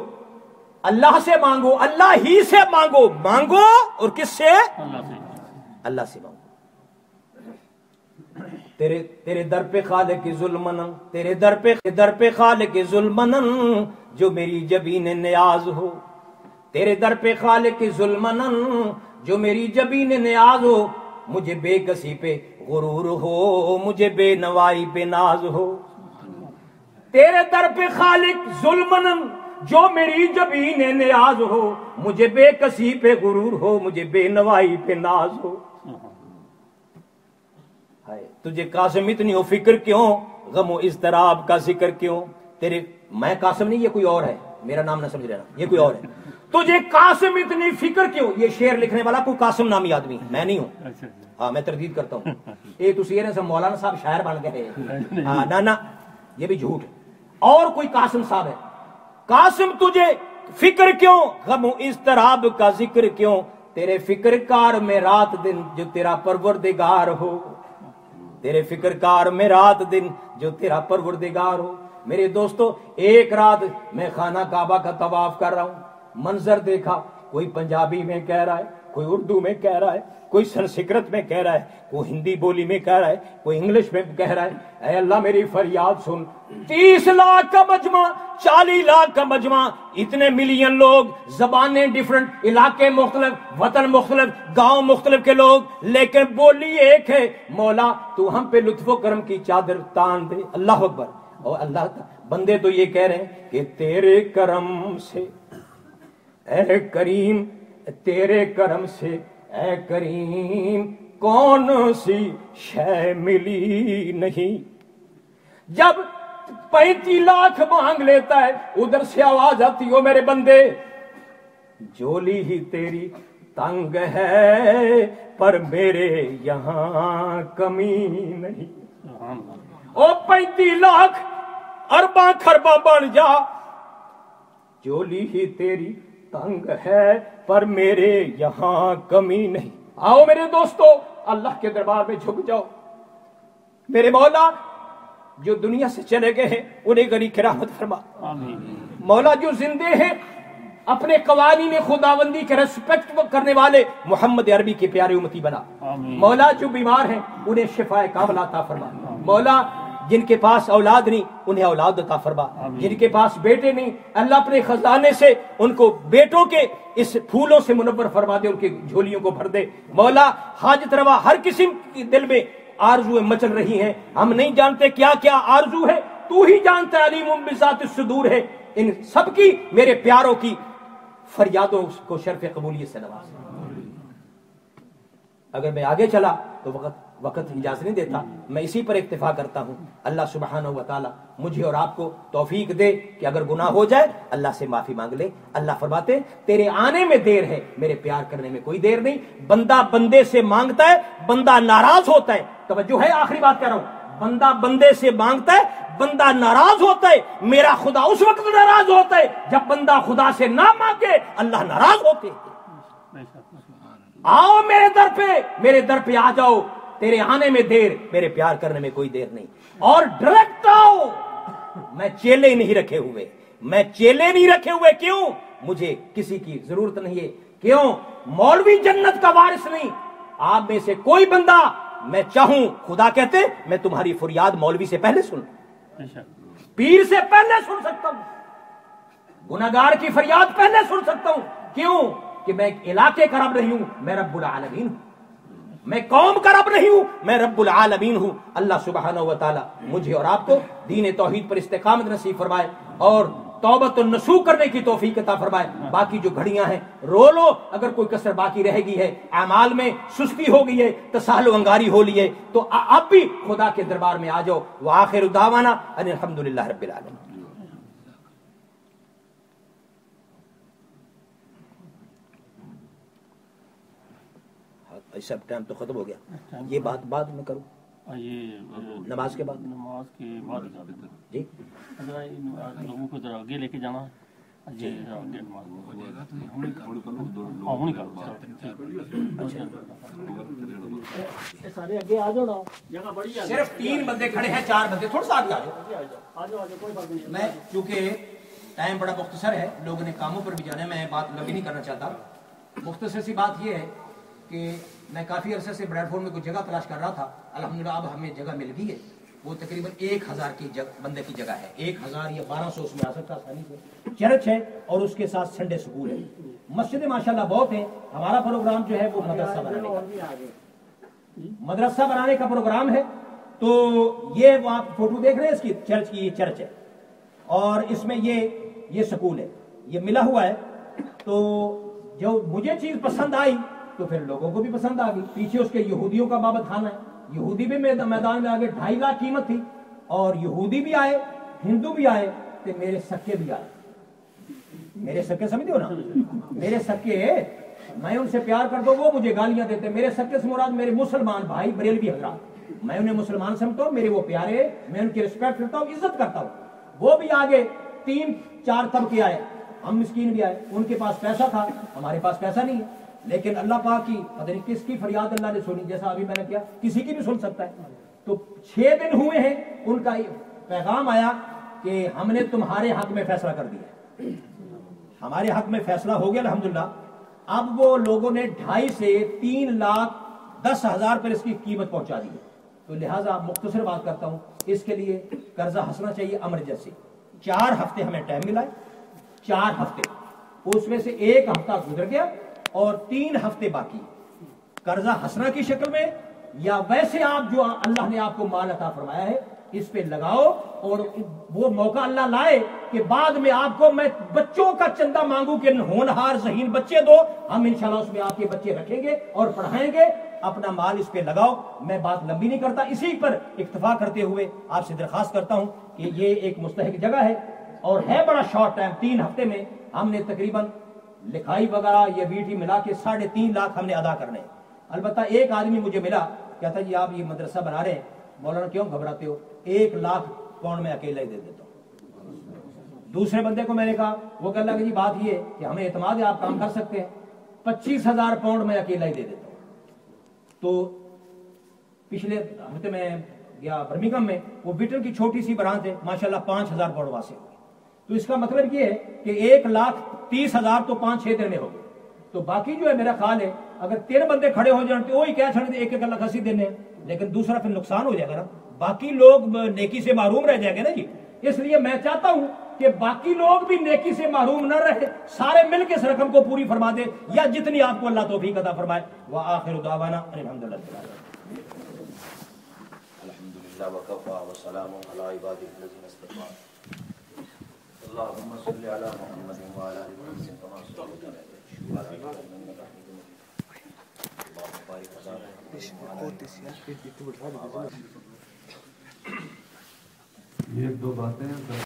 اللہ سے مانگو، اللہ ہی سے مانگو، مانگو اور کس سے؟ اللہ سے مانگو۔ تیرے در پہ خالق ظلمن، تیرے در پہ خالق ظلمن جو میری جبین نیاز ہو، تیرے در پہ خالق ظلمن جو میری جبین نیاز ہو، مجھے بے کسی پہ غرور ہو، مجھے بے نوائی پہ ناز ہو۔ تیرے در پہ خالق ظلمن جو میری جبین نیاز ہو، مجھے بے کسی پہ غرور ہو، مجھے بے نوائی پہ ناز ہو۔ تجھے قاسم اتنی ہو فکر کیوں، غم و اضطراب کا ذکر کیوں؟ تیرے میں قاسم نہیں، یہ کوئی اور ہے، میرا نام نہ سمجھ لینا، یہ کوئی اور ہے۔ تجھے قاسم اتنی فکر کیوں؟ یہ شعر لکھنے والا کوئی قاسم نامی آدمی ہے، میں نہیں ہوں، ہاں میں تردید کرتا ہوں۔ یہ تسی یہ مولانا صاحب شاعر بن گئے، ہاں نہ یہ بھی جھوٹ ہے، اور کوئی قاسم صاحب ہے۔ قاسم تجھے فکر کیوں، غم و اضطراب کا ذکر کیوں؟ تیرے فکر کار میں رات دن جو تیرا پروردگار ہو، تیرے فکر کار میں رات دن جو تیرا پروردگار ہو۔ میرے دوستو، ایک رات میں خانہ کعبہ کا طواف کر رہا ہوں، منظر دیکھا، کوئی پنجابی میں کہہ رہا ہے، کوئی اردو میں کہہ رہا ہے، کوئی سنسکرت میں کہہ رہا ہے، کوئی ہندی بولی میں کہہ رہا ہے، کوئی انگلش میں کہہ رہا ہے۔ اے اللہ میری فریاد سن، 30 لاکھ کا مجمع، 40 لاکھ کا مجمع، اتنے ملین لوگ، زبانیں ڈیفرنٹ، علاقے مختلف، وطن مختلف، گاؤں مختلف کے لوگ، لیکن بولی ایک ہے، مولا تو ہم پہ لطف و کرم کی چادر تان دے۔ اللہ اکبر۔ اور اللہ بندے تو یہ کہہ رہے ہیں کہ تیرے کرم سے اے کریم، تیرے کرم سے اے کریم کون سی شے ملی نہیں۔ جب 35 لاکھ مانگ لیتا ہے، ادھر سے آواز آتی ہو میرے بندے، جولی ہی تیری تنگ ہے پر میرے یہاں کمی نہیں۔ او 35 لاکھ ارباں خرباں بن جا، جولی ہی تیری تنگ ہے پر میرے یہاں کمی نہیں۔ آؤ میرے دوستو، اللہ کے دربار میں جھک جاؤ۔ میرے مولا جو دنیا سے چلے گئے ہیں انہیں غنی کی رحمت فرما۔ مولا جو زندے ہیں اپنے قوانین خداوندی کے ریسپیکٹ کرنے والے محمد عربی کے پیارے امتی بنا۔ مولا جو بیمار ہیں انہیں شفائے کاملہ عطا فرما۔ مولا جن کے پاس اولاد نہیں انہیں اولاد عطا فرما، جن کے پاس بیٹے نہیں اللہ اپنے خزانے سے ان کو بیٹوں کے اس پھولوں سے منور فرما دے، ان کی جھولیوں کو بھر دے۔ مولا حاجت روا ہر قسم کی دل میں آرزویں مچل رہی ہیں، ہم نہیں جانتے کیا کیا آرزو ہے، تو ہی جانتا ہے، علیم بذات الصدور ہے۔ ان سب کی میرے پیاروں کی فریادوں کو شرف قبولیت سے نواز۔ اگر میں آگے چلا تو وقت اجازت نہیں دیتا، میں اسی پر اکتفا کرتا ہوں۔ اللہ سبحانہ و تعالی مجھے اور آپ کو توفیق دے کہ اگر گناہ ہو جائے اللہ سے معافی مانگ لے۔ اللہ فرماتے تیرے آنے میں دیر ہے، میرے پیار کرنے میں کوئی دیر نہیں۔ بندہ بندے سے مانگتا ہے، بندہ ناراض ہوتا ہے۔ توجہ ہے، آخری بات کہہ رہا ہوں، بندہ بندے سے مانگتا ہے، بندہ ناراض ہوتا ہے۔ میرا خدا اس وقت ناراض ہوتا ہے جب بندہ خدا سے نہ مانگے، اللہ ناراض ہوتے ہیں۔ آؤ میرے در پہ آ جاؤ، تیرے آنے میں دیر، میرے پیار کرنے میں کوئی دیر نہیں، اور ڈائریکٹ آؤ۔ میں چیلے نہیں رکھے ہوئے، میں چیلے نہیں رکھے ہوئے، کیوں؟ مجھے کسی کی ضرورت نہیں ہے، کیوں؟ مولوی جنت کا وارث نہیں، آپ میں سے کوئی بندہ میں چاہوں، خدا کہتے میں تمہاری فریاد مولوی سے پہلے سن، پیر سے پہلے سن سکتا ہوں، گناہگار کی فریاد پہلے سن سکتا ہوں، کیوں؟ کہ میں ایک علاقے کا رب نہیں ہوں، میں رب العالمین ہوں، میں قوم کا رب نہیں ہوں، میں رب العالمین ہوں۔ اللہ سبحانہ و تعالی مجھے اور آپ کو دین توحید پر استقامت نصیب فرمائے اور توبۃ النصوح کرنے کی توفیق عطا فرمائے۔ باقی جو گھڑیاں ہیں رو لو، اگر کوئی کسر باقی رہ گئی ہے، اعمال میں سستی ہو گئی ہے، تساہل و انگاری ہو لی ہے، تو اب بھی خدا کے دربار میں آ جاؤ۔ وآخر دعوانا ان الحمدللہ رب العالمین۔ سب ٹائم تو ختم ہو گیا، یہ بات بعد میں کروں، نماز کے بعد، نماز کے بعد جی لوگوں کو ذرا آگے لے کے جانا جی، سارے آگے آ جاؤ، جگہ بڑی ہے، صرف 3 بندے کھڑے ہیں، 4 بندے تھوڑا سا آگے آ جاؤ، کوئی بات نہیں۔ میں چونکہ ٹائم بڑا مختصر ہے، لوگوں نے کاموں پر بھی جانا ہے، میں بات لمبی نہیں کرنا چاہتا۔ مختصر سی بات یہ ہے کہ میں کافی عرصے سے بریڈ فورڈ میں کوئی جگہ تلاش کر رہا تھا، الحمدللہ اب ہمیں جگہ مل گئی ہے، وہ تقریباً 1000 کی بندے کی جگہ ہے، 1000 یا 1200 اس میں آ سکتا آسانی سے، چرچ ہے اور اس کے ساتھ سنڈے سکول ہے، مسجد ماشاءاللہ بہت ہے۔ ہمارا پروگرام جو ہے وہ مدرسہ بنانے کا، مدرسہ بنانے کا پروگرام ہے، تو یہ وہ آپ فوٹو دیکھ رہے ہیں اس کی چرچ کی، یہ چرچ ہے اور اس میں یہ سکول ہے، یہ ملا ہوا ہے۔ تو جو مجھے چیز پسند آئی تو پھر لوگوں کو بھی پسند آ گئی۔ پیچھے اس کے یہودیوں کا بابت خانہ ہے، یہودی بھی میدان میں آگے 2.5 لاکھ قیمت تھی، اور یہودی بھی آئے، ہندو بھی آئے، تو میرے سکے بھی آئے، میرے سکے سمجھتے ہو نا، میرے سکے، میں ان سے پیار کرتا ہوں، وہ مجھے گالیاں دیتے، میرے سکے سے مراد میرے مسلمان بھائی بریلوی حضرات، میں انہیں مسلمان سمجھتا ہوں، میرے وہ پیارے، میں ان کی رسپیکٹ کرتا ہوں، عزت کرتا ہوں۔ وہ بھی آگے 3-4 طبقے آئے، ہم مسکین بھی آئے، ان کے پاس پیسہ تھا، ہمارے پاس پیسہ نہیں ہے، لیکن اللہ پاک کی پتہ نہیں کس کی فریاد اللہ نے سنی، جیسا ابھی میں نے کیا، کسی کی بھی سن سکتا ہے۔ تو 6 دن ہوئے ہیں، ان کا پیغام آیا کہ ہم نے تمہارے حق میں فیصلہ کر دیا، ہمارے حق میں فیصلہ ہو گیا الحمدللہ۔ اب وہ لوگوں نے 2.5 سے 3,10,000 پر اس کی قیمت پہنچا دی ہے، تو لہٰذا مختصر بات کرتا ہوں، اس کے لیے قرضہ ہنسنا چاہیے ایمرجنسی۔ 4 ہفتے ہمیں ٹائم ملا ہے، 4 ہفتے، اس میں سے 1 ہفتہ گزر گیا اور 3 ہفتے باقی، قرضہ ہنسنا کی شکل میں یا ویسے آپ جو اللہ نے آپ کو مال عطا فرمایا ہے اس پہ لگاؤ، اور وہ موقع اللہ لائے کہ بعد میں آپ کو میں بچوں کا چندہ مانگوں کہ ہونہار ذہین بچے دو، ہم انشاءاللہ اس میں آپ کے بچے رکھیں گے اور پڑھائیں گے، اپنا مال اس پہ لگاؤ۔ میں بات لمبی نہیں کرتا، اسی پر اکتفا کرتے ہوئے آپ سے درخواست کرتا ہوں کہ یہ ایک مستحق جگہ ہے اور ہے بڑا شارٹ ٹائم، 3 ہفتے میں ہم نے تقریباً لکھائی وغیرہ یہ ویٹی ملا کے 3.5 لاکھ ہم نے ادا کرنے ہیں۔ البتہ ایک آدمی مجھے ملا، کہتا جی آپ یہ مدرسہ بنا رہے ہیں، مولانا کیوں گھبراتے ہو، 1 لاکھ پاؤنڈ میں اکیلا ہی دے دیتا ہوں۔ دوسرے بندے کو میں نے کہا، وہ کہنے لگا جی بات یہ ہے کہ ہمیں اعتماد ہے آپ کام کر سکتے ہیں، 25,000 پاؤنڈ میں اکیلا ہی دے دیتا ہوں۔ تو پچھلے ہفتے میں گیا برمنگھم میں، وہ بٹن کی چھوٹی سی برانچ ہے، ماشاءاللہ 5,000 پاؤنڈ واسے ہوئے۔ تو اس کا مطلب یہ ہے کہ 1,30,000 تو 5-6 دن میں ہو گئے، تو باقی جو ہے میرا خیال ہے اگر 3 بندے کھڑے ہو جائیں تو وہی کیا چھڑتے 1-1 لاکھ 80 دینے ہیں، لیکن دوسرا پھر نقصان ہو جائے گا نا، باقی لوگ نیکی سے محروم رہ جائیں گے نا جی۔ اس لیے میں چاہتا ہوں کہ باقی لوگ بھی نیکی سے محروم نہ رہے، سارے مل کے اس رقم کو پوری فرما دے، یا جتنی آپ کو اللہ توفیق عطا فرمائے۔ وآخر دعوانا الحمدللہ وکفى وسلام علی عباده الذین اصطفى۔ اللهم صل على محمد وعلى آل محمد كما صليت على إبراهيم وعلى آل إبراهيم إنك حميد مجيد۔ اللهم بارك على محمد۔ 1-2 باتیں